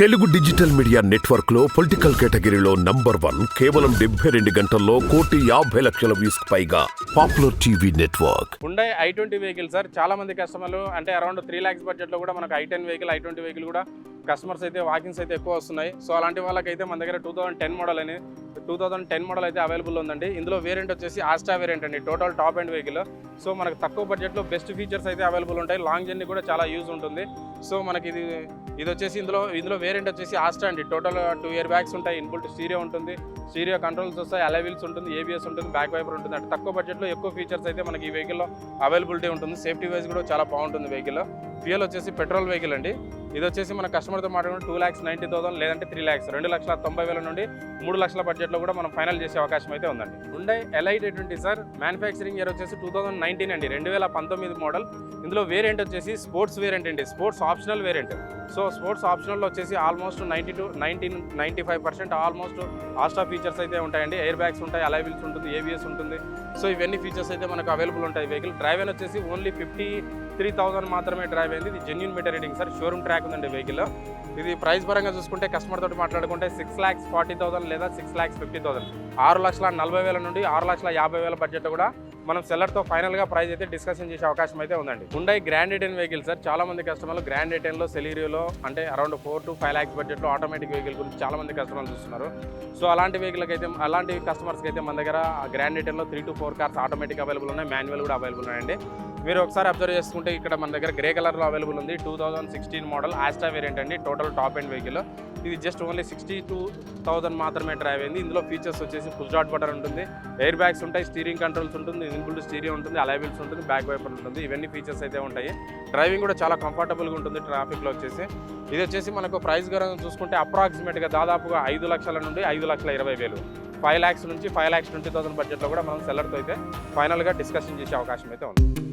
Telugu digital media network లో political కేటగిరీలో #1 కేవలం 72 గంటల్లో 1,50,00,000 వ్యూస్ పైగా popular TV network. Hyundai i20 vehicle sir చాలా మంది కస్టమర్లు అంటే అరౌండ్ 3 lakhs బడ్జెట్ లో కూడా మనకు i10 వెహికల్ i20 వెహికల్ కూడా కస్టమర్స్ అయితే వాకింగ్స్ అయితే ఎక్కువ వస్తున్నాయి. సో అలాంటి వాళ్ళకైతే మన దగ్గర 2010 మోడల్ అయితే అవైలబుల్ ఉందండి. ఇందులో వేరియంట్ వచ్చేసి ఆస్టా వేరియంట్ అండి, total top end vehicle. So మనకు తక్కువ బడ్జెట్లో బెస్ట్ ఫీచర్స్ అయితే అవైలబుల్ ఉంటాయి. లాంగ్ జర్నీ కూడా చాలా యూజ్ ఉంటుంది. సో మనకి ఇది వచ్చేసి ఇందులో వేరియంట్ వచ్చేసి ఆస్టా అండి. టోటల్ 2 ఇయర్ బ్యాగ్స్ ఉంటాయి, ఇన్బుల్ట్ స్టీరియో ఉంటుంది, స్టీరియో కంట్రోల్స్ వస్తాయి, అలై వీల్స్ ఉంటుంది, ఏబిఎస్ ఉంటుంది, బ్యాక్ వైపర్ ఉంటుంది. అంటే తక్కువ బడ్జెట్లో ఎక్కువ ఫీచర్స్ అయితే మనకి ఈ వెహికల్లో అవైలబిలిటీ ఉంటుంది. సేఫ్టీ వైజ్ కూడా చాలా బాగుంటుంది వెహికల్. ఫ్యూయల్ వచ్చేసి పెట్రోల్ వెహికల్ అండి. ఇది వచ్చేసి మన కస్టమర్తో మాట్లాడుకుంటే 2,90,000 లేదంటే 3 lakhs 2,90,000 నుండి 3 లక్షల బడ్జెట్లో కూడా మనం ఫైనల్ చేసే అవకాశం అయితే ఉందండి. Hyundai i20 sir manufacturing year వచ్చేసి 2019 అండి, 2019 మోడల్. ఇందులో వేరియంట్ వచ్చేసి స్పోర్ట్స్ వేరియంట్ అండి, sports optional variant. So sports ఆప్షనల్లో వచ్చేసి ఆల్మోస్ట్ 95% ఆల్మోస్ట్ ఆస్టా ఫీచర్స్ అయితే ఉంటాయండి. ఎయిర్ బ్యాగ్స్ ఉంటాయి, అలై వీల్స్ ఉంటుంది, ఏబిఎస్ ఉంటుంది. సో ఇవన్నీ ఫీచర్స్ అయితే మనకు అవైలబుల్ ఉంటాయి. వెహికల్ డ్రైవ్ అయిన వచ్చేసి ఓన్లీ 53,000 మాత్రమే డ్రైవ్ అయింది. ఇది genuine meter reading sir, showroom track ఉందండి వెహికల్. ఇది ప్రైస్ పరంగా చూసుకుంటే కస్టమర్ తోటి మాట్లాడుకుంటే 6,40,000 లేదా 6,50,000 6,40,000 నుండి 6,50,000 బడ్జెట్ కూడా మనం సెల్లర్తో ఫైనల్గా ప్రైస్ అయితే డిస్కషన్ చేసే అవకాశం అయితే ఉందండి. Hyundai grand i10 vehicle sir చాలా మంది కస్టమర్లు గ్రాండ్ i10లో సెలీరియోలో అంటే అరౌండ్ 4 to 5 lakhs బడ్జెట్లో ఆటోమేటిక్ వెహికల్ గురించి చాలా మంది కస్టమర్లు చూస్తున్నారు. సో అలాంటి కస్టమర్స్కి అయితే మన దగ్గర గ్రాండ్ i10లో 3 to 4 కార్స్ ఆటోమేటిక్ అవైలబుల్ ఉన్నాయి, మాన్యువల్ కూడా అవైలబుల్ ఉన్నాయండి. మీరు ఒకసారి అబ్జర్వ్ చేసుకుంటే ఇక్కడ మన దగ్గర గ్రే కలర్లో అవైలబుల్ ఉంది. 2016 మోడల్ ఆస్టా వేరియంట్ అండి, టోటల్ టాప్ ఎండ్ వెహికల్. ఇది జస్ట్ ఓన్లీ 62,000 మాత్రమే డ్రైవ్ అయింది. ఇందులో ఫీచర్స్ వచ్చేసి పుష్ స్టార్ట్ బటన్ ఉంటుంది, ఎయిర్ బ్యాగ్స్ ఉంటాయి, స్టీరింగ్ కంట్రోల్స్ ఉంటుంది, ఇన్బుల్ట్ స్టీరియో ఉంటుంది, అలై వీల్స్ ఉంటుంది, బ్యాక్ వైపర్ ఉంటుంది. ఇవన్నీ ఫీచర్స్ అయితే ఉంటాయి. డ్రైవింగ్ కూడా చాలా కంఫర్టబుల్గా ఉంటుంది ట్రాఫిక్లో వచ్చేసి. ఇది వచ్చేసి మనకు ప్రైస్ కనుక చూసుకుంటే అప్రాక్సిమేట్గా దాదాపుగా 5 లక్షల నుండి 5,20,000 5 lakhs నుంచి 5,20,000 బడ్జెట్లో కూడా మనం సెల్లర్తో అయితే ఫైనల్గా డిస్కషన్ చేసే అవకాశం అయితే ఉంది.